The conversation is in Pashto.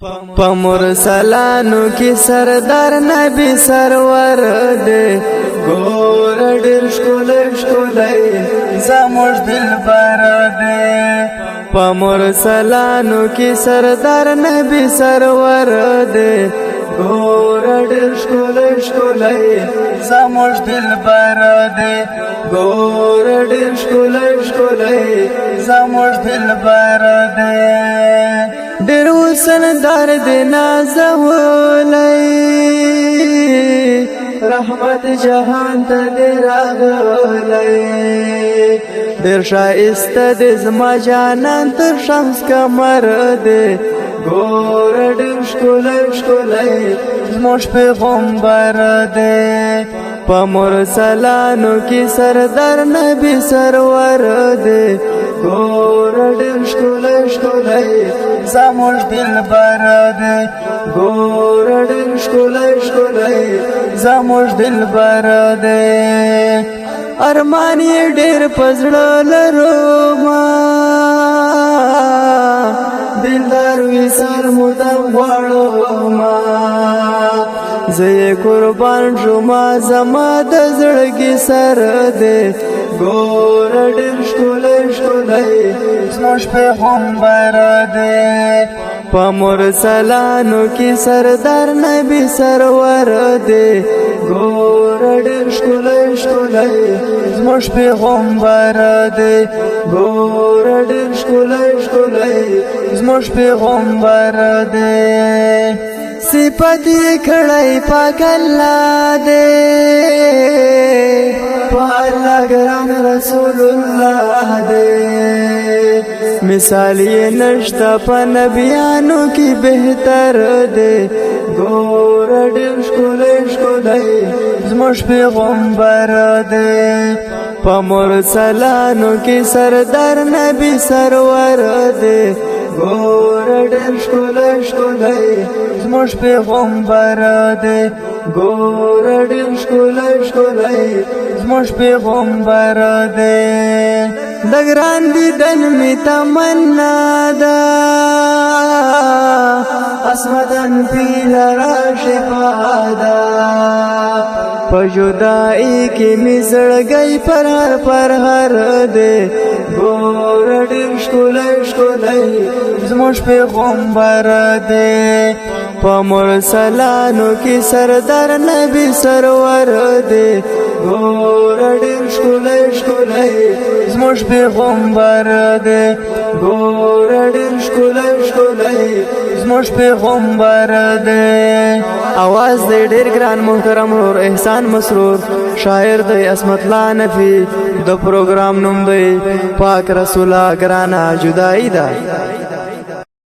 په مرسلانو کې سردار نبی سرور دے ګور ډېر ښکلی ښکلی زموږ دلبر دے په مرسلانو کې سردار نبی سرور دے ګور ډېر ښکلی ښکلی زموږ دلبر دے ګور ډېر ښکلی ښکلی زموږ دلبر دے ډېر وسندار دی نازولی رحمت جهان ته دی راغلی ډېر ښایسته دی زما جانان تر شمس قمر دی ګوره ډېر ښکلی ښکلی زموږ پیغمبر دی په مرسلانو کې سردار نبی سرور دی ګوره ډېر ښکلی ښکلی زموږ دلبر دی ګوره ډېر ښکلی ښکلی زموږ دلبر دی ارمان یې ډېر په زړه لرمه دلدار وصال مدام غواړمه زه یې قربان شومه زما د زړګي سر دی ګوره ډېر ښکلی ښکلی زموږ پیغمبر دی په مرسلانو کې سردار نبی سرور دی ګوره ډېر ښکلی ښکلی زموږ پیغمبر دی ګوره ډېر ښکلی ښکلی زموږ پیغمبر دی صفت یې کړی پاک الله دی په الله ګران رسول الله دی مثال یې نشته په نبیانو کې بهتر دی ګوره ډېر ښکلی ښکلی زموږ پیغمبر دی په مرسلانو کې سردار نبی سرور دی ګوره ډېر ښکلی ښکلی زموږ پیغمبر دی ګوره ډېر ښکلی ښکلی زموږ پیغمبر دی د ګران دیدن مې تمنا ده عصمتاً فی لرا شفا ده په جدائی کې مې زړګی پر هر دی ګوره ډېر ښکلی ښکلی زموږ پیغمبر دی په مرسلانو کې سردار نبی سرور دی ګوره ډېر ښکلی ښکلی زموږ پیغمبر دی ګوره ډېر ښکلی ښکلی زموږ پیغمبر دی اواز دی ډېر ګران محترم ورور احسان مسرور شاعر دی عصمت الله نفی د پروګرام نوم دی پاک رسوله ګرانه جدائی ده